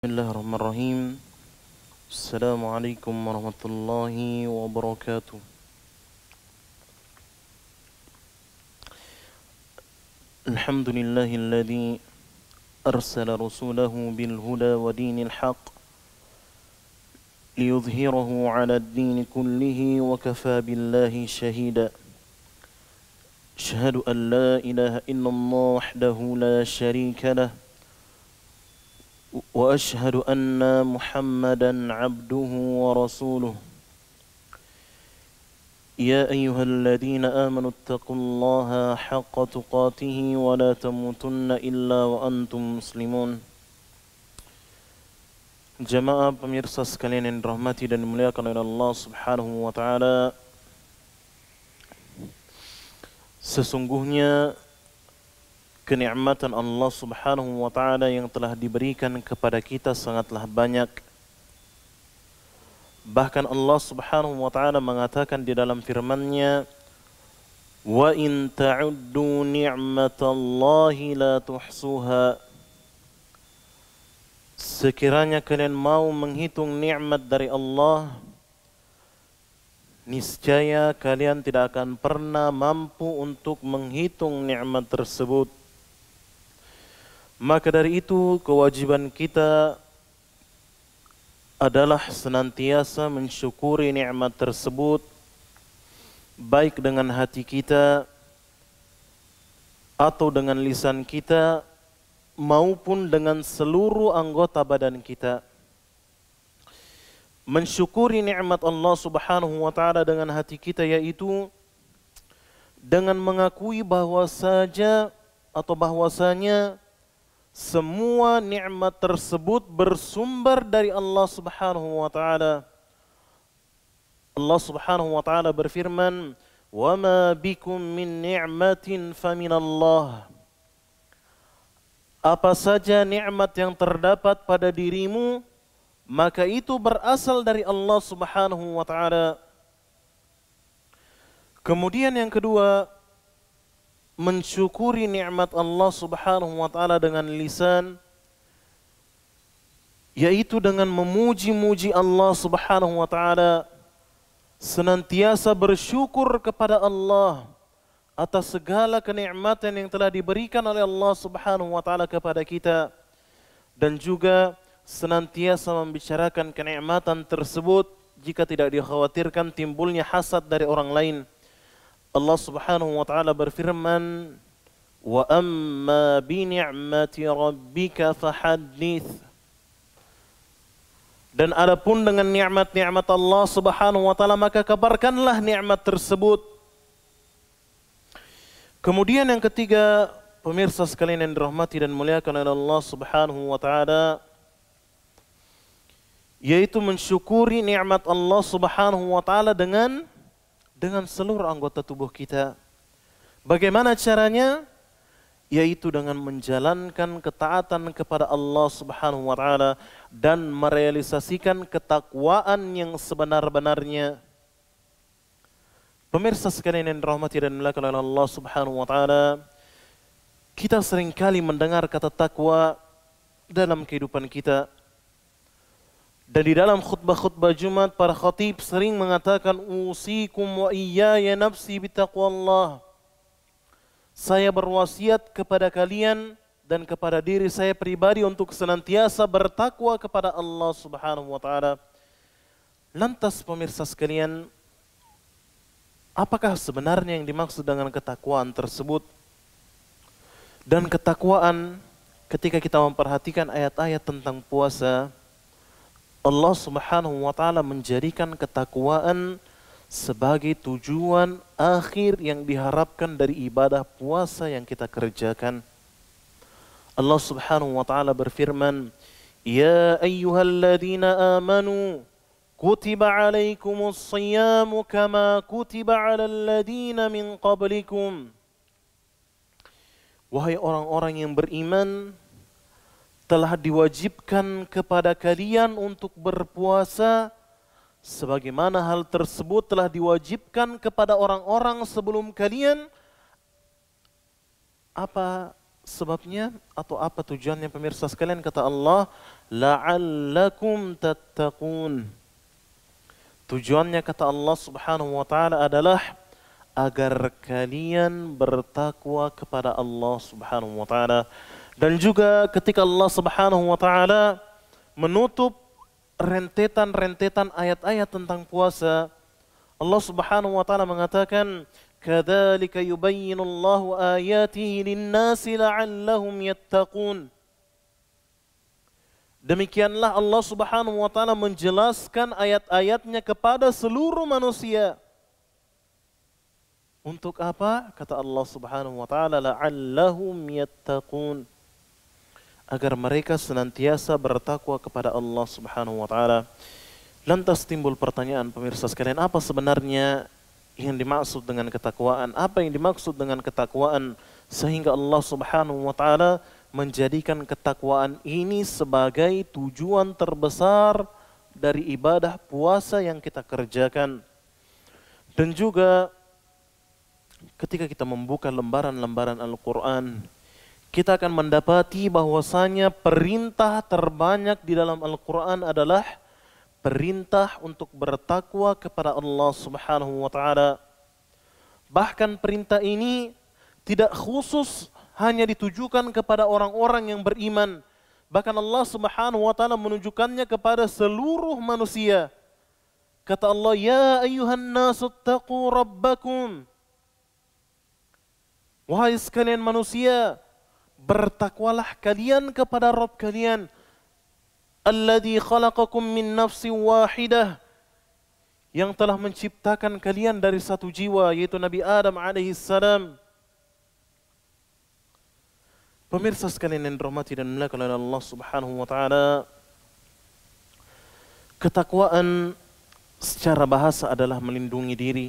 Bismillahirrahmanirrahim. Assalamualaikum warahmatullahi wabarakatuh. Alhamdulillahilladzi arsala rasulahu bil huda wa dinil haq liyudhhirahu 'ala ad-din kullihi wa kafa billahi shahida. Asyhadu an la ilaha illallah wahdahu la syarika lah وأشهد أن محمدا عبده ورسوله يا أيها الذين آمنوا اتقوا الله حق تقاته ولا تموتن إلا وأنتم مسلمون. Jamaah pemirsa sekalian yang dirahmati dan dimuliakan oleh Allah Subhanahu wa taala, sesungguhnya kenikmatan Allah Subhanahu wa taala yang telah diberikan kepada kita sangatlah banyak. Bahkan Allah Subhanahu wa taala mengatakan di dalam firman-Nya, "Wa in ta'uddu ni'matallahi la tuhsuha." Sekiranya kalian mau menghitung nikmat dari Allah, niscaya kalian tidak akan pernah mampu untuk menghitung nikmat tersebut. Maka dari itu kewajiban kita adalah senantiasa mensyukuri nikmat tersebut, baik dengan hati kita atau dengan lisan kita maupun dengan seluruh anggota badan kita. Mensyukuri nikmat Allah Subhanahu wa taala dengan hati kita yaitu dengan mengakui bahwasanya semua nikmat tersebut bersumber dari Allah Subhanahu wa taala. Allah Subhanahu wa taala berfirman, "Wa ma bikum min ni'matin faminallah." Apa saja nikmat yang terdapat pada dirimu, maka itu berasal dari Allah Subhanahu wa taala. Kemudian yang kedua, mensyukuri nikmat Allah Subhanahu wa taala dengan lisan, yaitu dengan memuji-muji Allah Subhanahu wa taala, senantiasa bersyukur kepada Allah atas segala kenikmatan yang telah diberikan oleh Allah Subhanahu wa taala kepada kita, dan juga senantiasa membicarakan kenikmatan tersebut jika tidak dikhawatirkan timbulnya hasad dari orang lain. Allah Subhanahu wa taala berfirman, "Wa amma bi ni'mati rabbika fahaddits." Dan adapun dengan nikmat-nikmat Allah Subhanahu wa taala, maka kabarkanlah nikmat tersebut. Kemudian yang ketiga, pemirsa sekalian yang dirahmati dan dimuliakan oleh Allah Subhanahu wa taala, yaitu mensyukuri nikmat Allah Subhanahu wa taala dengan seluruh anggota tubuh kita. Bagaimana caranya? Yaitu dengan menjalankan ketaatan kepada Allah Subhanahu wa taala dan merealisasikan ketakwaan yang sebenar-benarnya. Pemirsa sekalian yang dirahmati dan dimuliakan oleh Allah Subhanahu wa taala, kita seringkali mendengar kata takwa dalam kehidupan kita. Dan di dalam khutbah-khutbah Jumat, para khatib sering mengatakan, "Usikum wa iyaya nafsi bitaqwallah." Saya berwasiat kepada kalian dan kepada diri saya pribadi untuk senantiasa bertakwa kepada Allah Subhanahu wa taala. Lantas pemirsa sekalian, apakah sebenarnya yang dimaksud dengan ketakwaan tersebut? Dan ketakwaan, ketika kita memperhatikan ayat-ayat tentang puasa, Allah Subhanahu wa taala menjadikan ketakwaan sebagai tujuan akhir yang diharapkan dari ibadah puasa yang kita kerjakan. Allah Subhanahu wa taala berfirman, "Ya ayyuhalladzina amanu kutiba alaikumus shiyamu kama kutiba 'alal ladzina min qablikum." Wahai orang-orang yang beriman, telah diwajibkan kepada kalian untuk berpuasa sebagaimana hal tersebut telah diwajibkan kepada orang-orang sebelum kalian. Apa sebabnya atau apa tujuannya pemirsa sekalian? Kata Allah, la'allakum tattaqun. Tujuannya kata Allah Subhanahu wa taala adalah agar kalian bertakwa kepada Allah Subhanahu wa taala. Dan juga ketika Allah Subhanahu wa taala menutup rentetan-rentetan ayat-ayat tentang puasa, Allah Subhanahu wa taala mengatakan, "Kadzalika yubayyinullahu ayatihi lin-nasi la'allahum yattaqun." Demikianlah Allah Subhanahu wa taala menjelaskan ayat-ayatnya kepada seluruh manusia. Untuk apa? Kata Allah Subhanahu wa taala, la'allahum yattaqun. Agar mereka senantiasa bertakwa kepada Allah Subhanahu wa taala. Lantas timbul pertanyaan pemirsa sekalian, apa sebenarnya yang dimaksud dengan ketakwaan? Apa yang dimaksud dengan ketakwaan sehingga Allah Subhanahu wa taala menjadikan ketakwaan ini sebagai tujuan terbesar dari ibadah puasa yang kita kerjakan. Dan juga ketika kita membuka lembaran-lembaran Al-Quran, kita akan mendapati bahwasanya perintah terbanyak di dalam Al-Quran adalah perintah untuk bertakwa kepada Allah Subhanahu wa taala. Bahkan perintah ini tidak khusus hanya ditujukan kepada orang-orang yang beriman. Bahkan Allah Subhanahu wa taala menunjukkannya kepada seluruh manusia. Kata Allah, "Ya ayyuhan nasu taqu rabbakum." Wahai sekalian manusia, bertakwalah kalian kepada Rabb kalian. Alladzi khalaqakum min nafsin wahidah. Yang telah menciptakan kalian dari satu jiwa, yaitu Nabi Adam alaihi salam. Pemirsa sekalian yang dirahmati dan dimuliakan oleh Allah Subhanahu wa taala, ketakwaan secara bahasa adalah melindungi diri.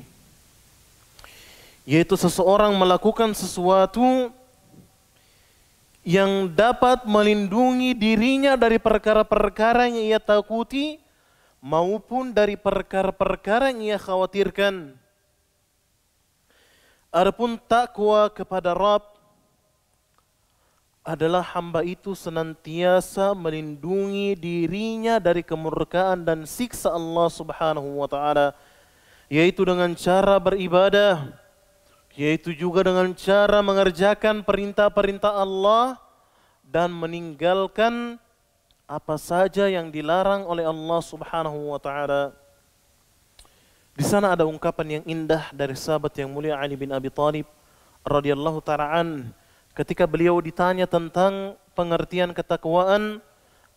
Yaitu seseorang melakukan sesuatu yang dapat melindungi dirinya dari perkara-perkara yang ia takuti maupun dari perkara-perkara yang ia khawatirkan. Adapun takwa kepada Rabb adalah hamba itu senantiasa melindungi dirinya dari kemurkaan dan siksa Allah Subhanahu wa taala, yaitu dengan cara beribadah, yaitu juga dengan cara mengerjakan perintah-perintah Allah dan meninggalkan apa saja yang dilarang oleh Allah Subhanahu wa taala. Di sana ada ungkapan yang indah dari sahabat yang mulia Ali bin Abi Thalib radhiyallahu taala an. Ketika beliau ditanya tentang pengertian ketakwaan,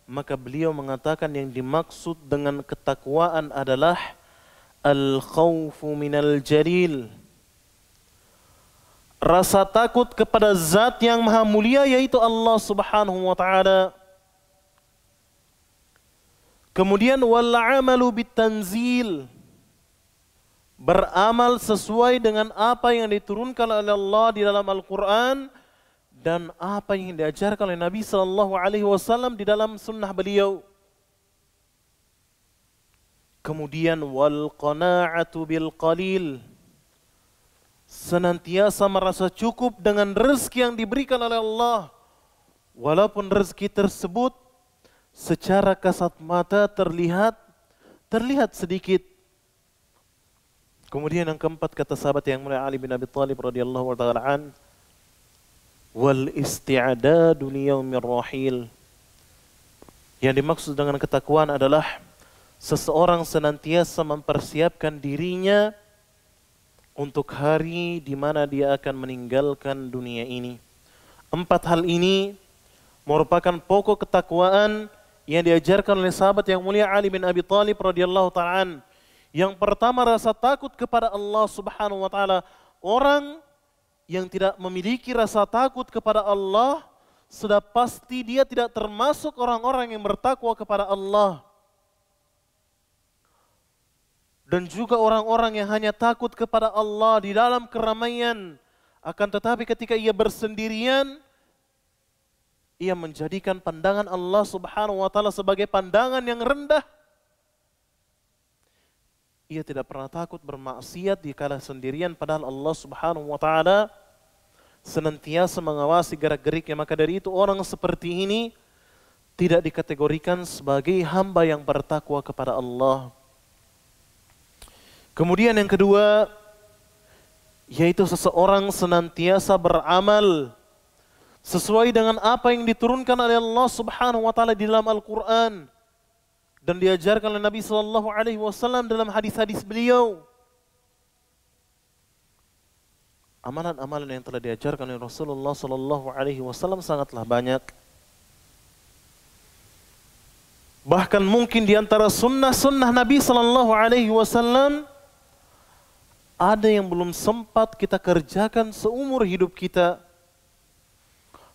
maka beliau mengatakan yang dimaksud dengan ketakwaan adalah al-khawfu minal jalil. Rasa takut kepada zat yang maha mulia, yaitu Allah Subhanahu wa taala. Kemudian wal amalu bitanzil. Beramal sesuai dengan apa yang diturunkan oleh Allah di dalam Al-Quran dan apa yang diajarkan oleh Nabi sallallahu alaihi wasallam di dalam sunnah beliau. Kemudian wal qana'atu bil qalil. Senantiasa merasa cukup dengan rezeki yang diberikan oleh Allah, walaupun rezeki tersebut secara kasat mata terlihat sedikit. Kemudian yang keempat, kata sahabat yang mulia Ali bin Abi Thalib radhiyallahu taala an, wal isti'dadu liyaumir rahil. Yang dimaksud dengan ketakwaan adalah seseorang senantiasa mempersiapkan dirinya untuk hari di mana dia akan meninggalkan dunia ini. Empat hal ini merupakan pokok ketakwaan yang diajarkan oleh sahabat yang mulia Ali bin Abi Thalib radhiyallahu taala an. Yang pertama, rasa takut kepada Allah Subhanahu wa taala. Orang yang tidak memiliki rasa takut kepada Allah, sudah pasti dia tidak termasuk orang-orang yang bertakwa kepada Allah. Dan juga orang-orang yang hanya takut kepada Allah di dalam keramaian, akan tetapi ketika ia bersendirian, ia menjadikan pandangan Allah Subhanahu wa taala sebagai pandangan yang rendah. Ia tidak pernah takut bermaksiat di kala sendirian, padahal Allah Subhanahu wa taala senantiasa mengawasi gerak-geriknya, maka dari itu orang seperti ini tidak dikategorikan sebagai hamba yang bertakwa kepada Allah. Kemudian yang kedua, yaitu seseorang senantiasa beramal sesuai dengan apa yang diturunkan oleh Allah Subhanahu wa taala di dalam Al-Qur'an dan diajarkan oleh Nabi sallallahu alaihi wasallam dalam hadis-hadis beliau. Amalan-amalan yang telah diajarkan oleh Rasulullah sallallahu alaihi wasallam sangatlah banyak. Bahkan mungkin di antara sunnah-sunnah Nabi sallallahu alaihi wasallam ada yang belum sempat kita kerjakan seumur hidup kita.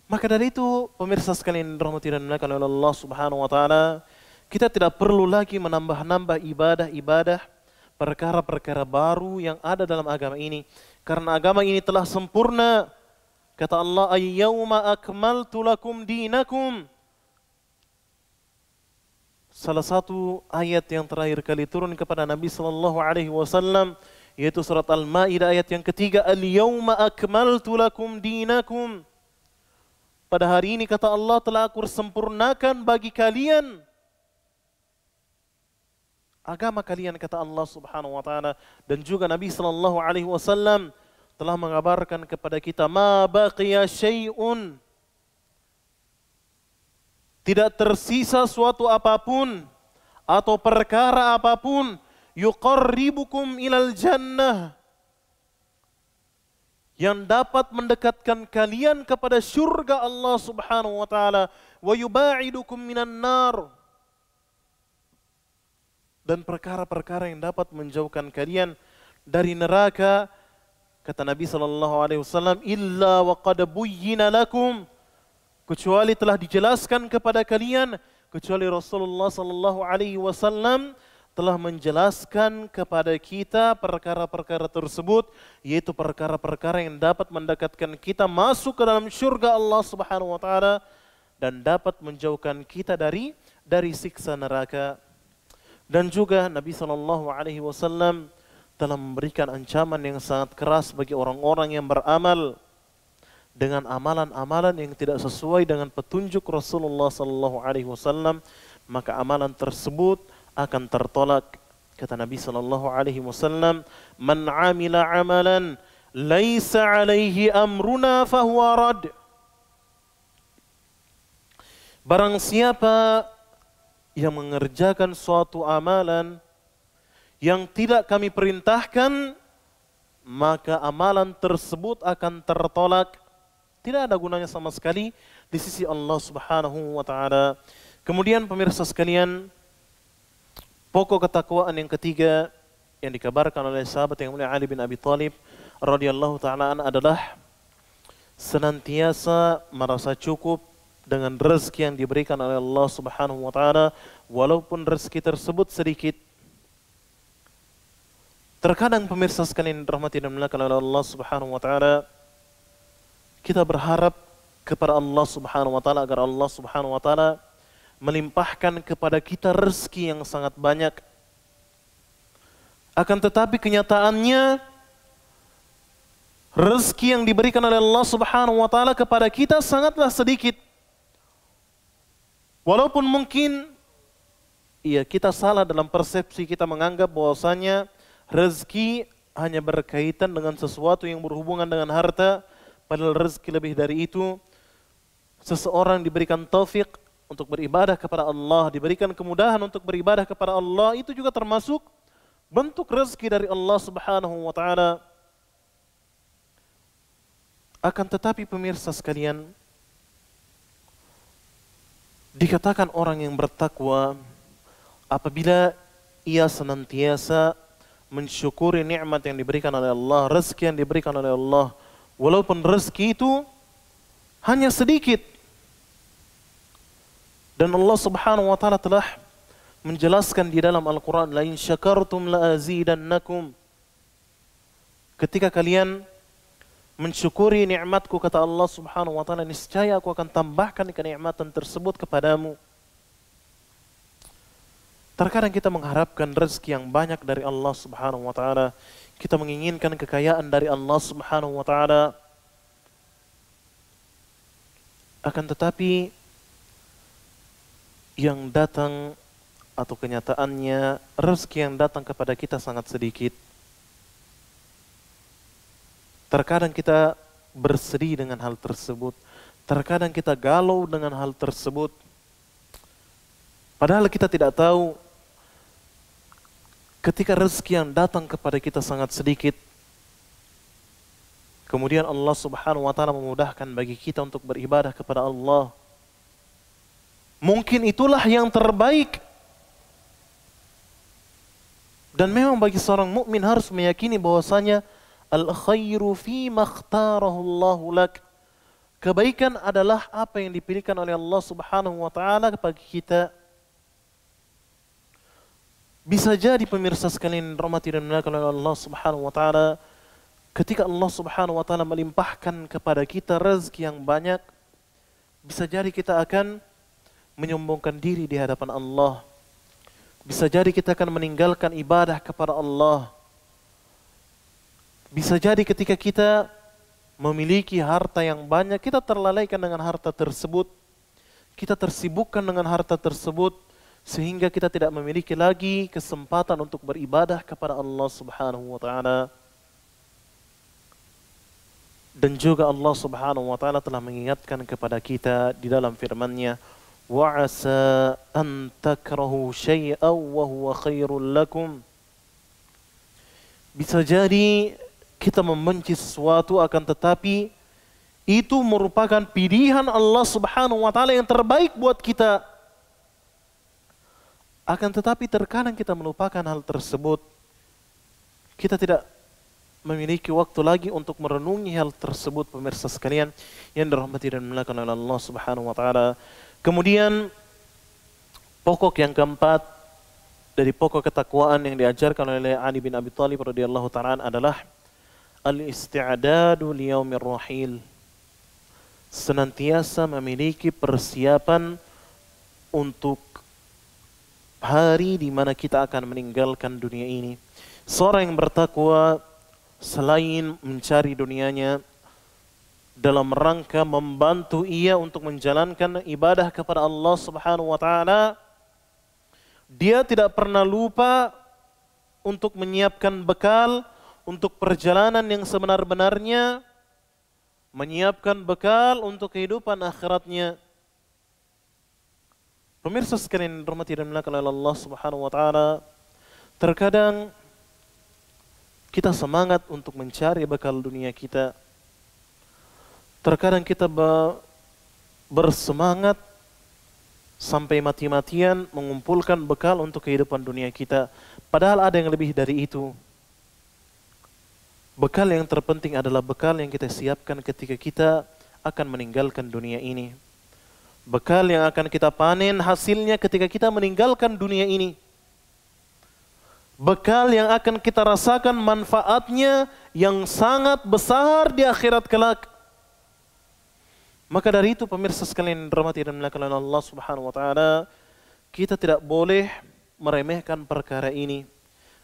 Maka dari itu, pemirsa sekalian yang dirahmati dan dimuliakan oleh Allah Subhanahu wa taala, kita tidak perlu lagi menambah-nambah ibadah-ibadah, perkara-perkara baru yang ada dalam agama ini, karena agama ini telah sempurna. Kata Allah, "Al-yauma akmaltu lakum dinakum." Salah satu ayat yang terakhir kali turun kepada Nabi sallallahu alaihi wasallam yaitu surat Al-Maidah ayat yang ketiga, "Al-yauma akmaltu lakum dinakum." Pada hari ini kata Allah telah aku sempurnakan bagi kalian agama kalian, kata Allah Subhanahu wa taala. Dan juga Nabi sallallahu alaihi wasallam telah mengabarkan kepada kita, "Ma baqiya syai'un." Tidak tersisa suatu apapun atau perkara apapun yuqarribukum ilal jannah yang dapat mendekatkan kalian kepada syurga Allah Subhanahu wa taala, wa yuba'idukum minan nar, dan perkara-perkara yang dapat menjauhkan kalian dari neraka. Kata Nabi sallallahu alaihi wasallam, "Illa wa qad buyyina lakum." Kecuali telah dijelaskan kepada kalian, kecuali Rasulullah sallallahu alaihi wasallam telah menjelaskan kepada kita perkara-perkara tersebut, yaitu perkara-perkara yang dapat mendekatkan kita masuk ke dalam syurga Allah Subhanahu wa taala dan dapat menjauhkan kita dari siksa neraka. Dan juga Nabi sallallahu alaihi wasallam telah memberikan ancaman yang sangat keras bagi orang-orang yang beramal dengan amalan-amalan yang tidak sesuai dengan petunjuk Rasulullah sallallahu alaihi wasallam, maka amalan tersebut akan tertolak. Kata Nabi sallallahu alaihi wasallam, "Man 'amila 'amalan laisa 'alaihi amruna fahuwa rad." Barang siapa yang mengerjakan suatu amalan yang tidak kami perintahkan, maka amalan tersebut akan tertolak. Tidak ada gunanya sama sekali di sisi Allah Subhanahu wa taala. Kemudian pemirsa sekalian, pokok ketakwaan yang ketiga yang dikabarkan oleh sahabat yang mulia Ali bin Abi Thalib radhiyallahu taala an adalah senantiasa merasa cukup dengan rezeki yang diberikan oleh Allah Subhanahu wa taala, walaupun rezeki tersebut sedikit. Terkadang pemirsa sekalian dirahmati dan dimuliakan oleh Allah Subhanahu wa taala, kita berharap kepada Allah Subhanahu wa taala agar Allah Subhanahu wa taala melimpahkan kepada kita rezeki yang sangat banyak. Akan tetapi kenyataannya rezeki yang diberikan oleh Allah Subhanahu wa taala kepada kita sangatlah sedikit. Walaupun mungkin kita salah dalam persepsi kita menganggap bahwasanya rezeki hanya berkaitan dengan sesuatu yang berhubungan dengan harta, padahal rezeki lebih dari itu. Seseorang diberikan taufik untuk beribadah kepada Allah, diberikan kemudahan untuk beribadah kepada Allah, itu juga termasuk bentuk rezeki dari Allah Subhanahu wa taala. Akan tetapi pemirsa sekalian, dikatakan orang yang bertakwa apabila ia senantiasa mensyukuri nikmat yang diberikan oleh Allah, rezeki yang diberikan oleh Allah, walaupun rezeki itu hanya sedikit. Dan Allah Subhanahu wa taala telah menjelaskan di dalam Al-Qur'an, "La in syakartum la azidannakum." Ketika kalian mensyukuri nikmatku, kata Allah Subhanahu wa taala, niscaya aku akan tambahkan kenikmatan tersebut kepadamu. Terkadang kita mengharapkan rezeki yang banyak dari Allah Subhanahu wa taala. Kita menginginkan kekayaan dari Allah Subhanahu wa taala. Akan tetapi yang datang atau kenyataannya rezeki yang datang kepada kita sangat sedikit. Terkadang kita bersedih dengan hal tersebut. Terkadang kita galau dengan hal tersebut. Padahal kita tidak tahu ketika rezeki yang datang kepada kita sangat sedikit, kemudian Allah Subhanahu wa taala memudahkan bagi kita untuk beribadah kepada Allah. Mungkin itulah yang terbaik. Dan memang bagi seorang mukmin harus meyakini bahwasanya al-khairu fi makhtarahu Allahu lak. Kebaikan adalah apa yang dipilihkan oleh Allah Subhanahu wa taala bagi kita. Bisa jadi pemirsa sekalian rahmati dan dimuliakan oleh Allah Subhanahu wa taala, ketika Allah Subhanahu wa taala melimpahkan kepada kita rezeki yang banyak, bisa jadi kita akan menyombongkan diri di hadapan Allah. Bisa jadi kita akan meninggalkan ibadah kepada Allah. Bisa jadi ketika kita memiliki harta yang banyak, kita terlalaikan dengan harta tersebut. Kita tersibukkan dengan harta tersebut, sehingga kita tidak memiliki lagi kesempatan untuk beribadah kepada Allah Subhanahu wa taala. Dan juga Allah Subhanahu wa taala telah mengingatkan kepada kita di dalam firman-Nya, وَعَسَىٰ أَن تَكْرَهُوا شَيْئًا وَهُوَ خَيْرٌ لَكُمْ. Bisa jadi kita membenci sesuatu, akan tetapi itu merupakan pilihan Allah Subhanahu wa taala yang terbaik buat kita. Akan tetapi terkadang kita melupakan hal tersebut. Kita tidak memiliki waktu lagi untuk merenungi hal tersebut, pemirsa sekalian yang dirahmati dan dimuliakan oleh Allah Subhanahu wa taala. Kemudian pokok yang keempat dari pokok ketakwaan yang diajarkan oleh Ali bin Abi Thalib radhiyallahu ta'ala adalah al-isti'dadu liyaumir rahil. Senantiasa memiliki persiapan untuk hari di mana kita akan meninggalkan dunia ini. Seorang yang bertakwa selain mencari dunianya dalam rangka membantu ia untuk menjalankan ibadah kepada Allah Subhanahu wa taala, dia tidak pernah lupa untuk menyiapkan bekal untuk perjalanan yang sebenar-benarnya, menyiapkan bekal untuk kehidupan akhiratnya. Pemirsa sekalian dirahmati dan dimuliakan oleh Allah Subhanahu wa taala, terkadang kita semangat untuk mencari bekal dunia kita. Terkadang kita bersemangat sampai mati-matian mengumpulkan bekal untuk kehidupan dunia kita. Padahal ada yang lebih dari itu. Bekal yang terpenting adalah bekal yang kita siapkan ketika kita akan meninggalkan dunia ini. Bekal yang akan kita panen hasilnya ketika kita meninggalkan dunia ini. Bekal yang akan kita rasakan manfaatnya yang sangat besar di akhirat kelak. Maka dari itu pemirsa sekalian dirahmati dan dimuliakan oleh Allah Subhanahu wa taala, kita tidak boleh meremehkan perkara ini.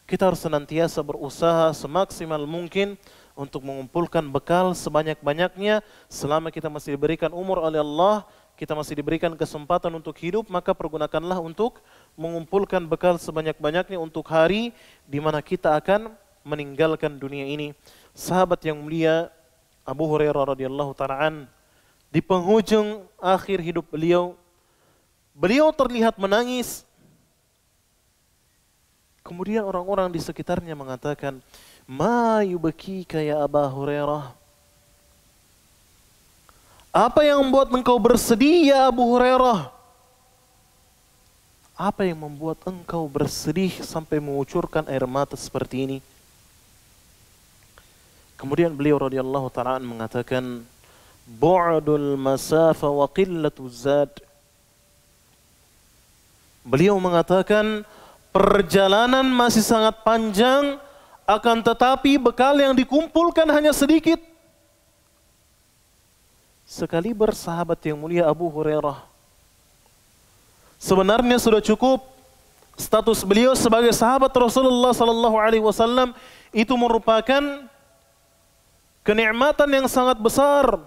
Kita harus senantiasa berusaha semaksimal mungkin untuk mengumpulkan bekal sebanyak-banyaknya selama kita masih diberikan umur oleh Allah, kita masih diberikan kesempatan untuk hidup, maka pergunakanlah untuk mengumpulkan bekal sebanyak-banyaknya untuk hari di mana kita akan meninggalkan dunia ini. Sahabat yang mulia Abu Hurairah radhiyallahu ta'ala an, di penghujung akhir hidup beliau terlihat menangis. Kemudian orang-orang di sekitarnya mengatakan, "Ma yubkika ya Aba Hurairah?" Apa yang membuat engkau bersedih ya Abu Hurairah? Apa yang membuat engkau bersedih sampai mengucurkan air mata seperti ini? Kemudian beliau radhiyallahu ta'ala mengatakan, bu'dul masafa wa qillatuz zad. Beliau mengatakan perjalanan masih sangat panjang, akan tetapi bekal yang dikumpulkan hanya sedikit. Sekali bersahabat yang mulia Abu Hurairah, sebenarnya sudah cukup status beliau sebagai sahabat Rasulullah sallallahu alaihi wasallam itu merupakan kenikmatan yang sangat besar.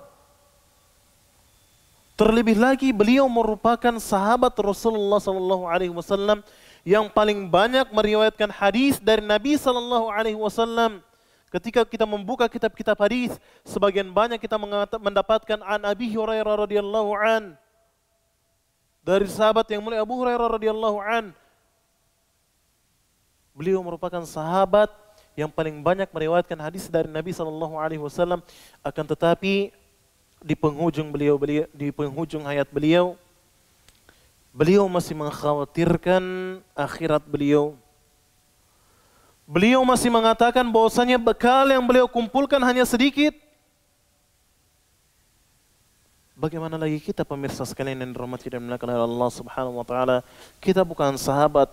Terlebih lagi beliau merupakan sahabat Rasulullah sallallahu alaihi wasallam yang paling banyak meriwayatkan hadis dari Nabi sallallahu alaihi wasallam. Ketika kita membuka kitab-kitab hadis, sebagian banyak kita mendapatkan an Abi Hurairah radhiyallahu an, dari sahabat yang mulia Abu Hurairah radhiyallahu an. Beliau merupakan sahabat yang paling banyak meriwayatkan hadis dari Nabi sallallahu alaihi wasallam, akan tetapi di penghujung hayat beliau masih mengkhawatirkan akhirat beliau. Beliau masih mengatakan bahwasanya bekal yang beliau kumpulkan hanya sedikit. Bagaimana lagi kita pemirsa sekalian yang dirahmati dan dimuliakan oleh Allah Subhanahu wa taala? Kita bukan sahabat.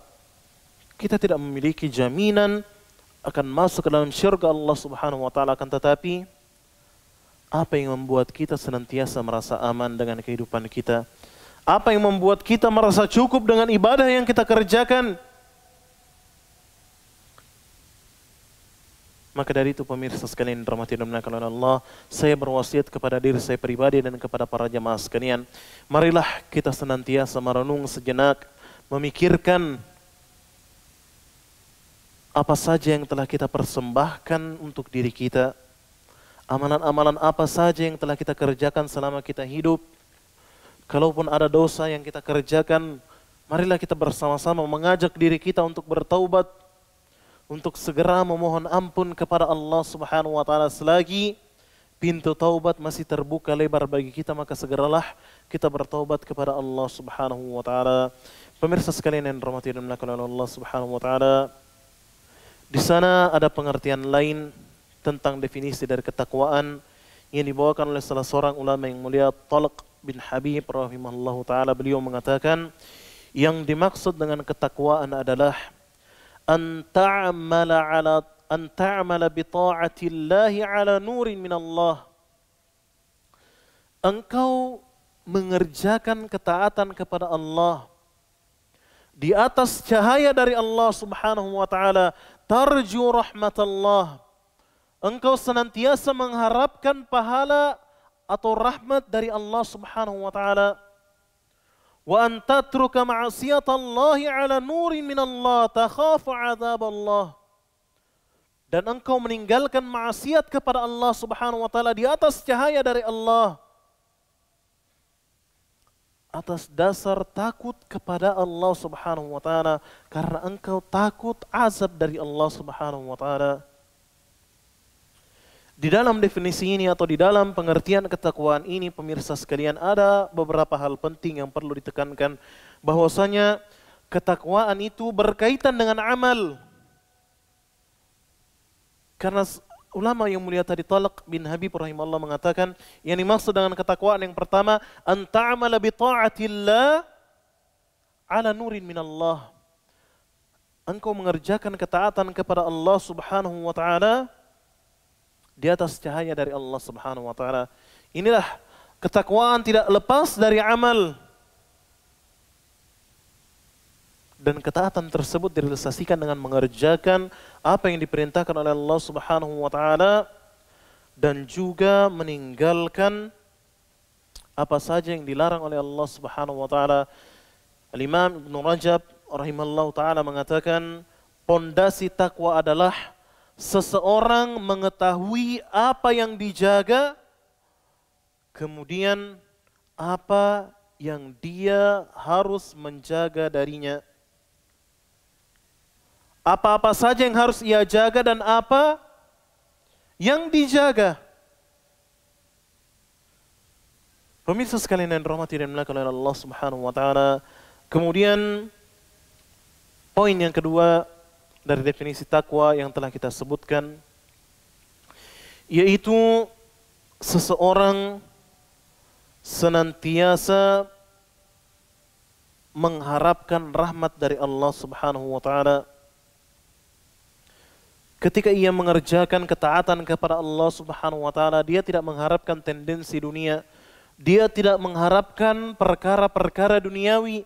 Kita tidak memiliki jaminan akan masuk ke dalam syurga Allah Subhanahu wa taala, akan tetapi apa yang membuat kita senantiasa merasa aman dengan kehidupan kita? Apa yang membuat kita merasa cukup dengan ibadah yang kita kerjakan? Maka dari itu pemirsa sekalian yang dirahmati dan dimuliakan oleh Allah, saya berwasiat kepada diri saya pribadi dan kepada para jamaah sekalian, marilah kita senantiasa merenung sejenak, memikirkan apa saja yang telah kita persembahkan untuk diri kita, amalan-amalan apa saja yang telah kita kerjakan selama kita hidup. Kalaupun ada dosa yang kita kerjakan, marilah kita bersama-sama mengajak diri kita untuk bertaubat, untuk segera memohon ampun kepada Allah Subhanahu wa taala. Selagi pintu taubat masih terbuka lebar bagi kita, maka segeralah kita bertaubat kepada Allah Subhanahu wa taala. Pemirsa sekalian yang dirahmati dan dimuliakan oleh Allah Subhanahu wa taala, di sana ada pengertian lain tentang definisi dari ketakwaan yang dibawakan oleh salah seorang ulama yang mulia, Talq bin Habib rahimahullahu taala. Beliau mengatakan, yang dimaksud dengan ketakwaan adalah an ta'mala bi ta'atillahi ala nurin min Allah. Engkau mengerjakan ketaatan kepada Allah di atas cahaya dari Allah Subhanahu wa taala, tarju rahmatallah. Engkau senantiasa mengharapkan pahala atau rahmat dari Allah Subhanahu wa taala. Wa an tatruka ma'siyatallahi ala nurin minallah takhafu 'adzab Allah. Dan engkau meninggalkan maksiat kepada Allah Subhanahu wa taala di atas cahaya dari Allah, atas dasar takut kepada Allah Subhanahu wa taala, karena engkau takut azab dari Allah Subhanahu wa taala. Di dalam definisi ini atau di dalam pengertian ketakwaan ini, pemirsa sekalian, ada beberapa hal penting yang perlu ditekankan, bahwasanya ketakwaan itu berkaitan dengan amal. Karena ulama yang mulia tadi, Talq bin Habib rahimahullah, mengatakan yang dimaksud dengan ketakwaan yang pertama, an ta'mala bi ta'atillah ala nurin minallah. Engkau mengerjakan ketaatan kepada Allah Subhanahu wa taala di atas cahaya dari Allah Subhanahu wa taala. Inilah ketakwaan, tidak lepas dari amal. Dan ketaatan tersebut direalisasikan dengan mengerjakan apa yang diperintahkan oleh Allah Subhanahu wa taala dan juga meninggalkan apa saja yang dilarang oleh Allah Subhanahu wa taala. Al-Imam Ibnu Rajab rahimahullahu taala mengatakan, pondasi takwa adalah seseorang mengetahui apa yang dijaga, kemudian apa yang dia harus menjaga darinya. Apa-apa saja yang harus ia jaga dan apa yang dijaga. Pemirsa sekalian yang dirahmati dan dimuliakan oleh Allah Subhanahu wa taala. Kemudian poin yang kedua dari definisi takwa yang telah kita sebutkan, yaitu seseorang senantiasa mengharapkan rahmat dari Allah Subhanahu wa taala. Ketika ia mengerjakan ketaatan kepada Allah Subhanahu wa taala, dia tidak mengharapkan tendensi dunia. Dia tidak mengharapkan perkara-perkara duniawi.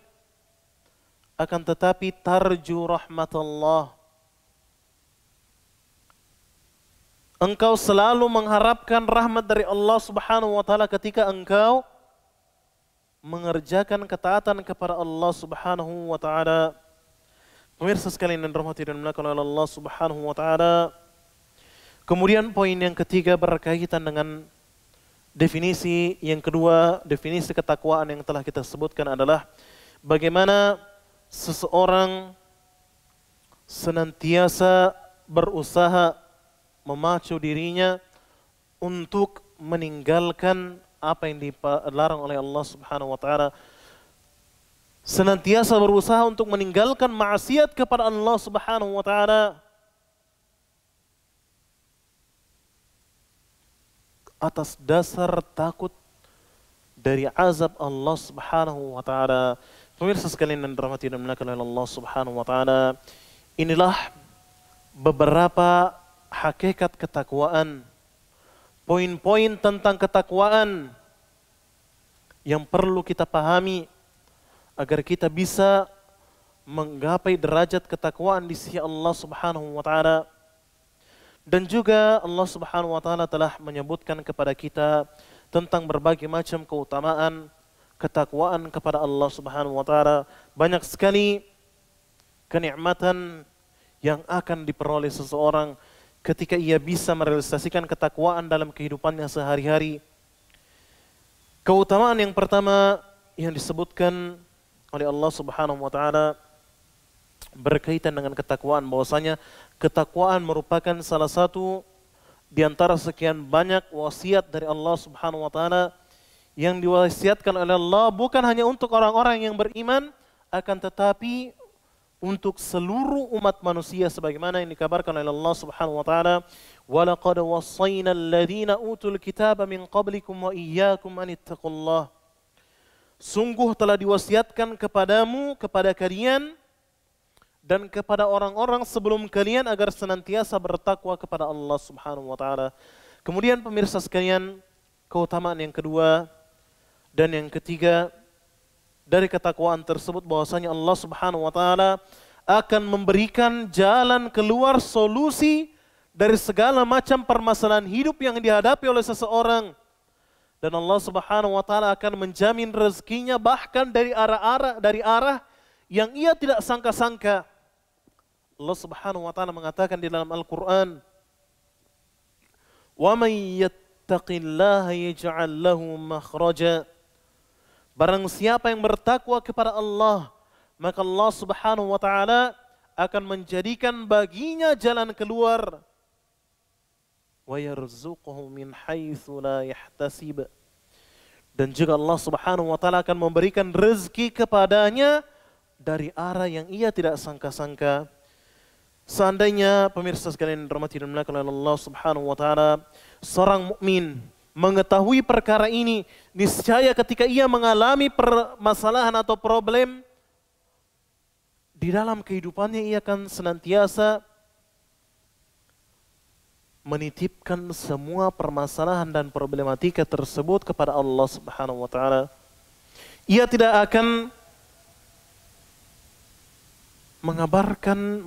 Akan tetapi tarju rahmatullah. Engkau selalu mengharapkan rahmat dari Allah Subhanahu wa taala ketika engkau mengerjakan ketaatan kepada Allah Subhanahu wa taala. Pemirsa sekalian yang dirahmati dan dimuliakan oleh Allah Subhanahu wa taala. Kemudian poin yang ketiga berkaitan dengan definisi yang kedua, definisi ketakwaan yang telah kita sebutkan adalah bagaimana seseorang senantiasa berusaha memacu dirinya untuk meninggalkan apa yang dilarang oleh Allah Subhanahu wa taala. Senantiasa berusaha untuk meninggalkan maksiat kepada Allah Subhanahu wa taala atas dasar takut dari azab Allah Subhanahu wa taala. Pemirsa sekalian yang dirahmati dan dimuliakan oleh Allah Subhanahu wa taala, inilah beberapa hakikat ketakwaan, poin-poin tentang ketakwaan yang perlu kita pahami agar kita bisa menggapai derajat ketakwaan di sisi Allah Subhanahu wa taala. Dan juga Allah Subhanahu wa taala telah menyebutkan kepada kita tentang berbagai macam keutamaan ketakwaan kepada Allah Subhanahu wa taala. Banyak sekali kenikmatan yang akan diperoleh seseorang ketika ia bisa merealisasikan ketakwaan dalam kehidupannya sehari-hari. Keutamaan yang pertama yang disebutkan oleh Allah Subhanahu wa taala berkaitan dengan ketakwaan, bahwasanya ketakwaan merupakan salah satu di antara sekian banyak wasiat dari Allah Subhanahu wa taala yang diwasiatkan oleh Allah bukan hanya untuk orang-orang yang beriman, akan tetapi untuk seluruh umat manusia sebagaimana yang dikabarkan oleh Allah Subhanahu wa taala, "Wa laqad wassayna alladziina utul kitaba min qablikum wa iyyakum an ittaqullah." Sungguh telah diwasiatkan kepadamu, kepada kalian dan kepada orang-orang sebelum kalian agar senantiasa bertakwa kepada Allah Subhanahu wa taala. Kemudian pemirsa sekalian, keutamaan yang kedua dan yang ketiga dari ketakwaan tersebut bahwasanya Allah Subhanahu wa taala akan memberikan jalan keluar, solusi dari segala macam permasalahan hidup yang dihadapi oleh seseorang. Dan Allah Subhanahu wa taala akan menjamin rezekinya bahkan dari arah yang ia tidak sangka-sangka. Allah Subhanahu wa taala mengatakan di dalam Al-Qur'an, "Wa may yattaqillaha yaj'al lahu makhraja." Barang siapa yang bertakwa kepada Allah, maka Allah Subhanahu wa taala akan menjadikan baginya jalan keluar. Wa yarzuquhu min haitsu la yahtasib. Dan juga Allah Subhanahu wa taala akan memberikan rezeki kepadanya dari arah yang ia tidak sangka-sangka. Seandainya pemirsa sekalian dirahmati dan dimuliakan oleh Allah Subhanahu wa taala, seorang mukmin mengetahui perkara ini, niscaya ketika ia mengalami permasalahan atau problem di dalam kehidupannya, ia akan senantiasa menitipkan semua permasalahan dan problematika tersebut kepada Allah Subhanahu wa taala. Ia tidak akan mengabarkan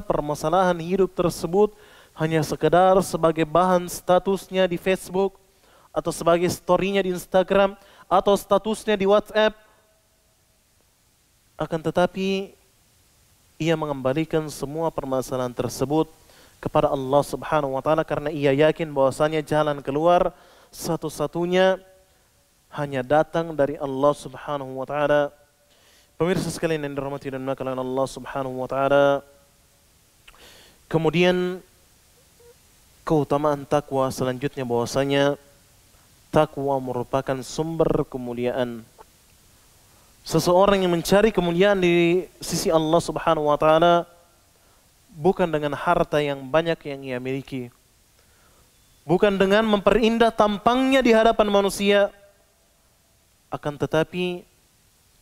permasalahan hidup tersebut hanya sekedar sebagai bahan statusnya di Facebook atau sebagai story-nya di Instagram atau statusnya di WhatsApp. Akan tetapi ia mengembalikan semua permasalahan tersebut kepada Allah Subhanahu wa taala karena ia yakin bahwasanya jalan keluar satu-satunya hanya datang dari Allah Subhanahu wa taala. Pemirsa sekalian yang dirahmati dan dimuliakan oleh Allah Subhanahu wa taala, kemudian keutamaan takwa selanjutnya bahwasanya takwa merupakan sumber kemuliaan. Seseorang yang mencari kemuliaan di sisi Allah Subhanahu wa taala bukan dengan harta yang banyak yang ia miliki, bukan dengan memperindah tampangnya di hadapan manusia, akan tetapi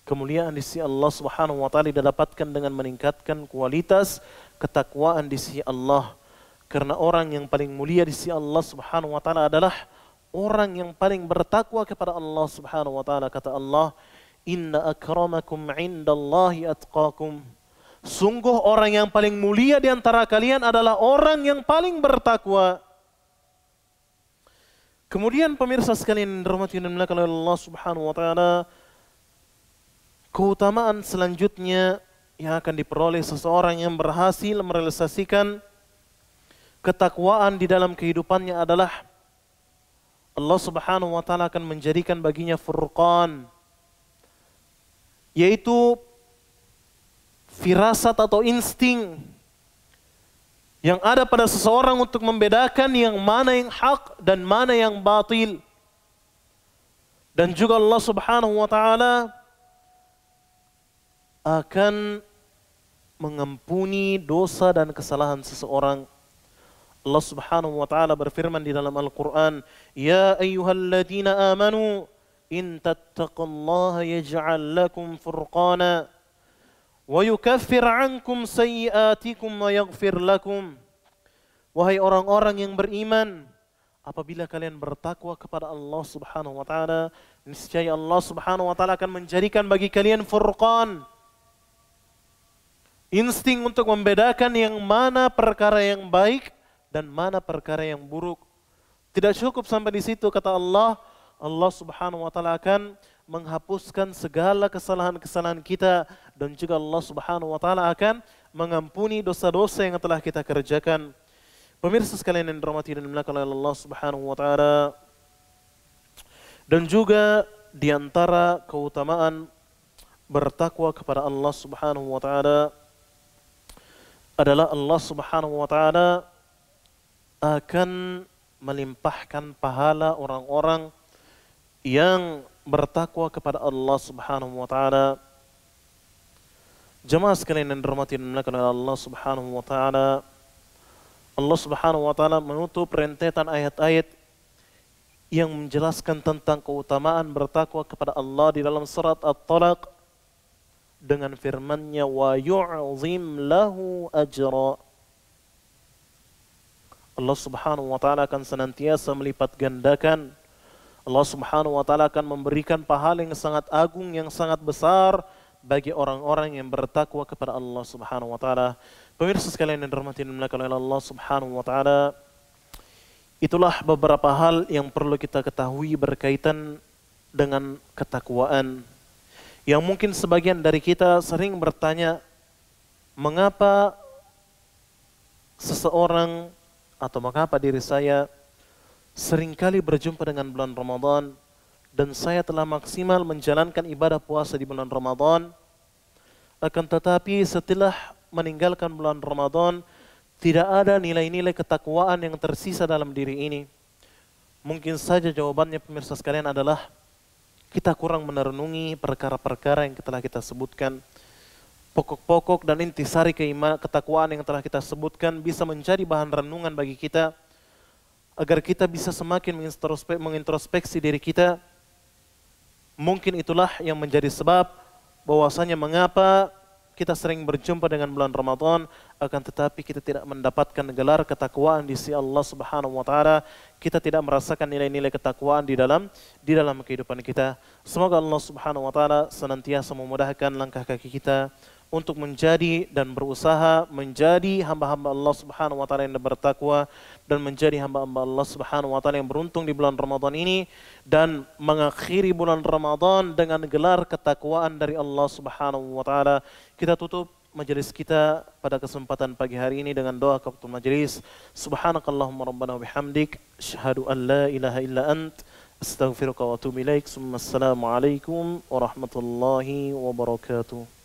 kemuliaan di sisi Allah Subhanahu wa taala didapatkan dengan meningkatkan kualitas ketakwaan di sisi Allah. Karena orang yang paling mulia di sisi Allah Subhanahu wa taala adalah orang yang paling bertakwa kepada Allah Subhanahu wa taala. Kata Allah, "Inna akramakum 'indallahi atqakum." Sungguh orang yang paling mulia di antara kalian adalah orang yang paling bertakwa. Kemudian pemirsa sekalian yang dirahmati dan dimuliakan oleh Allah Subhanahu wa taala, keutamaan selanjutnya yang akan diperoleh seseorang yang berhasil merealisasikan ketakwaan di dalam kehidupannya adalah Allah Subhanahu wa taala akan menjadikan baginya furqan, yaitu firasat atau insting yang ada pada seseorang untuk membedakan yang mana yang hak dan mana yang batil. Dan juga Allah Subhanahu wa taala akan mengampuni dosa dan kesalahan seseorang. Allah Subhanahu wa taala berfirman di dalam Al-Qur'an, "Ya ayyuhalladzina amanu in tattaqullaha yaj'al lakum furqana wa yukaffir 'ankum sayyi'atikum wa yaghfir lakum." Wahai orang-orang yang beriman, apabila kalian bertakwa kepada Allah Subhanahu wa taala, niscaya Allah Subhanahu wa taala akan menjadikan bagi kalian furqan, insting untuk membedakan yang mana perkara yang baik dan mana perkara yang buruk. Tidak cukup sampai di situ, kata Allah, Allah Subhanahu wa taala akan menghapuskan segala kesalahan-kesalahan kita, dan juga Allah Subhanahu wa taala akan mengampuni dosa-dosa yang telah kita kerjakan. Pemirsa sekalian yang dirahmati dan dimuliakan oleh Allah Subhanahu wa taala, dan juga di antara keutamaan bertakwa kepada Allah Subhanahu wa taala adalah Allah Subhanahu wa taala akan melimpahkan pahala orang-orang yang bertakwa kepada Allah Subhanahu wa taala. Jemaah sekalian yang dirahmati dan dimuliakan oleh Allah Subhanahu wa taala, Allah Subhanahu wa taala menutup rentetan ayat-ayat yang menjelaskan tentang keutamaan bertakwa kepada Allah di dalam surat At-Talaq dengan firman-Nya, wa yu'zim lahu ajra. Allah Subhanahu wa taala akan senantiasa melipat gandakan. Allah Subhanahu wa taala akan memberikan pahala yang sangat agung, yang sangat besar bagi orang-orang yang bertakwa kepada Allah Subhanahu wa taala. Pemirsa sekalian yang dirahmati dan dimuliakan oleh Allah Subhanahu wa taala, itulah beberapa hal yang perlu kita ketahui berkaitan dengan ketakwaan. Yang mungkin sebagian dari kita sering bertanya, mengapa seseorang atau mengapa diri saya seringkali berjumpa dengan bulan Ramadan dan saya telah maksimal menjalankan ibadah puasa di bulan Ramadan, akan tetapi setelah meninggalkan bulan Ramadan tidak ada nilai-nilai ketakwaan yang tersisa dalam diri ini. Mungkin saja jawabannya pemirsa sekalian adalah kita kurang merenungi perkara-perkara yang telah kita sebutkan. Pokok-pokok dan intisari ketakwaan yang telah kita sebutkan bisa menjadi bahan renungan bagi kita agar kita bisa semakin mengintrospeksi diri kita. Mungkin itulah yang menjadi sebab bahwasanya mengapa kita sering berjumpa dengan bulan Ramadan akan tetapi kita tidak mendapatkan gelar ketakwaan di sisi Allah Subhanahu wa taala. Kita tidak merasakan nilai-nilai ketakwaan di dalam kehidupan kita. Semoga Allah Subhanahu wa taala senantiasa memudahkan langkah kaki kita untuk menjadi dan berusaha menjadi hamba-hamba Allah Subhanahu wa taala yang bertakwa dan menjadi hamba-hamba Allah Subhanahu wa taala yang beruntung di bulan Ramadan ini dan mengakhiri bulan Ramadan dengan gelar ketakwaan dari Allah Subhanahu wa taala. Kita tutup majelis kita pada kesempatan pagi hari ini dengan doa kafatul majelis. Subhanakallahumma rabbana wa bihamdik asyhadu an la ilaha illa ant astaghfiruka wa atubu ilaik. Assalamualaikum warahmatullahi wabarakatuh.